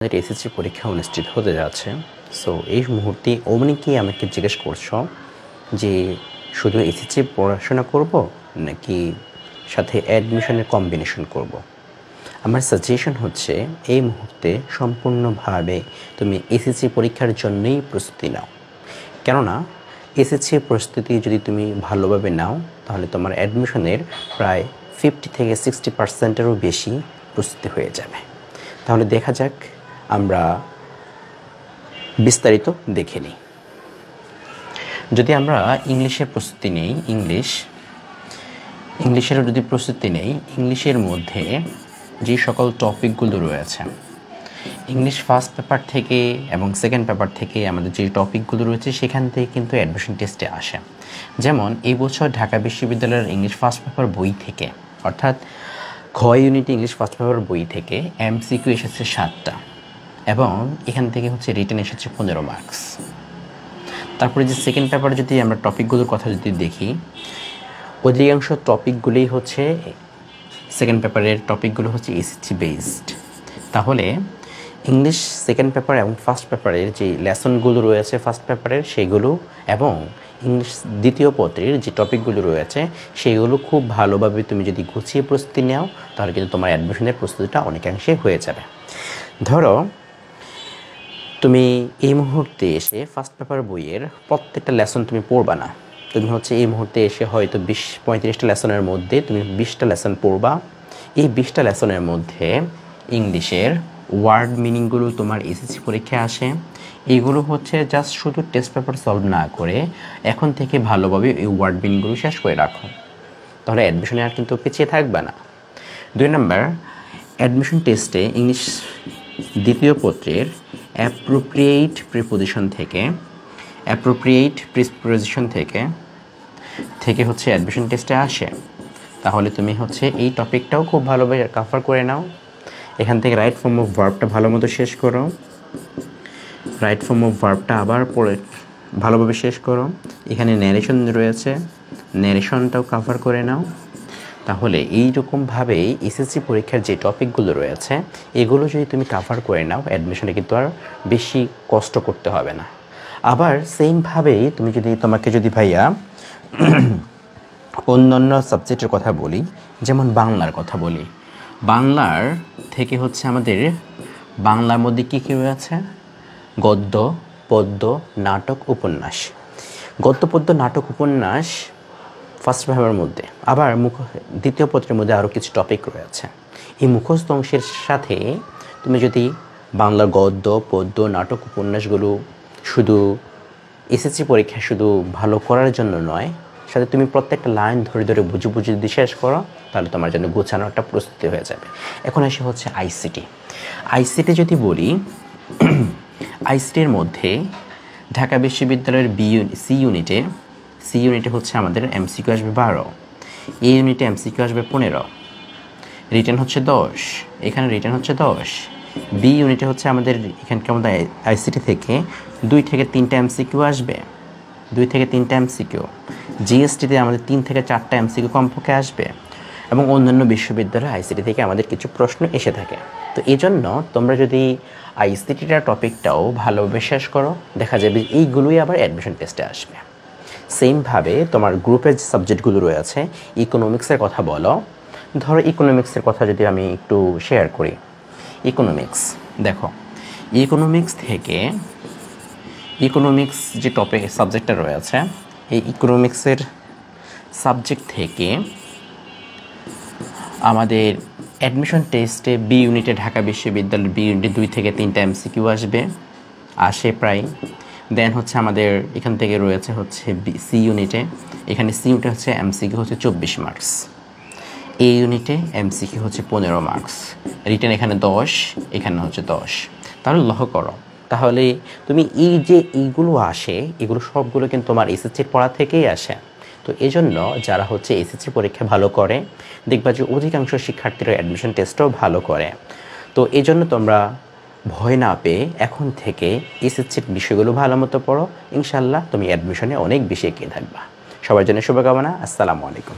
আমাদের এসএসসি পরীক্ষা অনুষ্ঠিত হতে যাচ্ছে। সো এই মুহূর্তে অনেকেই আমাকে জিজ্ঞেস করছো যে শুধু এসএসসি পড়াশোনা করব নাকি সাথে অ্যাডমিশনের কম্বিনেশন করব। আমার সাজেশন হচ্ছে এই মুহূর্তে সম্পূর্ণভাবে তুমি এসএসসি পরীক্ষার জন্যই প্রস্তুতি নাও। কেননা এসএসসি প্রস্তুতি যদি তুমি ভালোভাবে নাও তাহলে তোমার অ্যাডমিশনের প্রায় 50 থেকে 60%-এরও বেশি প্রস্তুতি হয়ে যাবে। তাহলে দেখা যাক আমরা বিস্তারিত দেখে নিই। যদি আমরা ইংলিশের প্রস্তুতি নেই, ইংলিশের যদি প্রস্তুতি নেই, ইংলিশের মধ্যে যে সকল টপিকগুলো রয়েছে, ইংলিশ ফার্স্ট পেপার থেকে এবং সেকেন্ড পেপার থেকে আমাদের যে টপিকগুলো রয়েছে সেখান থেকে কিন্তু অ্যাডমিশন টেস্টে আসে। যেমন এই বছর ঢাকা বিশ্ববিদ্যালয়ের ইংলিশ ফার্স্ট পেপার বই থেকে, অর্থাৎ খ ইউনিটে ইংলিশ ফার্স্ট পেপার বই থেকে এমসিকিউ এসেছে 7টা এবং এখান থেকে হচ্ছে রিটেন এসেছে 15 মার্কস। তারপরে যে সেকেন্ড পেপারে যদি আমরা টপিকগুলোর কথা যদি দেখি, অধিকাংশ টপিকগুলোই হচ্ছে সেকেন্ড পেপারের টপিকগুলো হচ্ছে এসএসসি বেসড। তাহলে ইংলিশ সেকেন্ড পেপার এবং ফার্স্ট পেপারের যে লেসনগুলো রয়েছে ফার্স্ট পেপারের সেগুলো এবং ইংলিশ দ্বিতীয় পত্রের যে টপিকগুলো রয়েছে সেগুলো খুব ভালোভাবে তুমি যদি গুছিয়ে প্রস্তুতি নাও তাহলে কিন্তু তোমার অ্যাডমিশনের প্রস্তুতিটা অনেকাংশে হয়ে যাবে। ধরো তুমি এই মুহূর্তে এসে ফার্স্ট পেপার বইয়ের প্রত্যেকটা লেসন তুমি পড়বা না, তুমি হচ্ছে এই মুহূর্তে এসে হয়তো 20-35টা লেসনের মধ্যে তুমি 20টা লেসন পড়বা। এই 20টা লেসনের মধ্যে ইংলিশের ওয়ার্ড মিনিংগুলো তোমার এসএসসি পরীক্ষায় আসে, এইগুলো হচ্ছে জাস্ট শুধু টেস্ট পেপার সলভ না করে এখন থেকে ভালোভাবে এই ওয়ার্ড মিনিংগুলো শেষ করে রাখো, তাহলে অ্যাডমিশনে আর কিন্তু পিছিয়ে থাকবে না। 2 নম্বর, অ্যাডমিশন টেস্টে ইংলিশ দ্বিতীয় পত্রের অ্যাপ্রোপ্রিয়েট প্রিপোজিশন থেকে হচ্ছে অ্যাডমিশন টেস্টে আসে। তাহলে তুমি হচ্ছে এই টপিকটাও খুব ভালোভাবে কভার করে নাও। এখান থেকে রাইট ফর্ম অফ ভার্বটা ভালো মতো শেষ করো, রাইট ফর্ম অফ ভার্বটা আবার পড়ে ভালোভাবে শেষ করো। এখানে ন্যারেশন রয়েছে, ন্যারেশনটাও কভার করে নাও। তাহলে এইরকমভাবেই এসএসসি পরীক্ষার যে টপিকগুলো রয়েছে এগুলো যদি তুমি কভার করে নাও অ্যাডমিশনে কিন্তু আর বেশি কষ্ট করতে হবে না। আবার সেমভাবেই তোমাকে যদি ভাইয়া অন্যান্য সাবজেক্টের কথা বলি, যেমন বাংলার কথা বলি, বাংলার থেকে হচ্ছে আমাদের বাংলার মধ্যে কী কী রয়েছে? গদ্য, পদ্য, নাটক, উপন্যাস। গদ্য, পদ্য, নাটক, উপন্যাস ফার্স্ট পেপারের মধ্যে, আবার দ্বিতীয় পত্রের মধ্যে আরও কিছু টপিক রয়েছে। এই মুখস্থ অংশের সাথে তুমি যদি বাংলার গদ্য, পদ্য, নাটক, উপন্যাসগুলো শুধু এসএসসি পরীক্ষায় শুধু ভালো করার জন্য নয়, সাথে তুমি প্রত্যেকটা লাইন ধরে ধরে বুঝে বুঝে যদি শেষ করো তাহলে তোমার জন্য গোছানো একটা প্রস্তুতি হয়ে যাবে। এখন এসে হচ্ছে আইসিটি যদি বলি, আইসিটির মধ্যে ঢাকা বিশ্ববিদ্যালয়ের সি ইউনিটে হচ্ছে আমাদের এমসিকিউ আসবে 12, এই ইউনিটে এমসিকিউ আসবে 15, রিটেন হচ্ছে 10, এখানে রিটেন হচ্ছে 10। বি ইউনিটে হচ্ছে আমাদের এখানকার মধ্যে আইসিটি থেকে 2 থেকে 3টা এমসিকিউ আসবে, 2 থেকে 3টা এমসিকিউ। জিএসটিতে আমাদের 3 থেকে 4টা এমসিকিউ কমপক্ষে আসবে এবং অন্যান্য বিশ্ববিদ্যালয়ে আইসিটি থেকে আমাদের কিছু প্রশ্ন এসে থাকে। তো এই জন্য তোমরা যদি আইসিটিটার টপিকটাও ভালোভাবে শেষ করো দেখা যাবে এইগুলোই আবার অ্যাডমিশন টেস্টে আসবে। সেমভাবে তোমার গ্রুপের যে সাবজেক্টগুলো রয়েছে, ইকোনমিক্সের কথা বলো, ধরো ইকোনমিক্সের কথা যদি আমি একটু শেয়ার করি। ইকোনমিক্স দেখো, ইকোনমিক্স যে সাবজেক্টটা রয়েছে, এই ইকোনমিক্সের সাবজেক্ট থেকে আমাদের অ্যাডমিশন টেস্টে বি ইউনিটে ঢাকা বিশ্ববিদ্যালয়ের বি ইউনিটে 2 থেকে 3টা এমসিকিউ আসে প্রায়। দেন হচ্ছে আমাদের এখান থেকে রয়েছে হচ্ছে সি ইউনিটে, এখানে সি ইউনিটে হচ্ছে এমসিকিউ হচ্ছে 24 মার্কস, এই ইউনিটে এমসিকিউ হচ্ছে 15 মার্কস, রিটেন এখানে 10, এখানে হচ্ছে 10। তাহলে লক্ষ্য করো, তাহলে তুমি এইগুলো আসে, এগুলো সবগুলো কিন্তু তোমার এসএসসির পড়া থেকেই আসে। তো এই জন্য যারা হচ্ছে এসএসসি পরীক্ষা ভালো করে দেখবা যে অধিকাংশ শিক্ষার্থীরা অ্যাডমিশন টেস্টও ভালো করে। তো এই জন্য তোমরা ভয় না পেয়ে এখন থেকে এসএসসির বিষয়গুলো ভালো মতো পড়ো, ইনশাল্লাহ তুমি অ্যাডমিশনে অনেক বেশি এগিয়ে থাকবা। সবার জন্য শুভকামনা। আসসালামু আলাইকুম।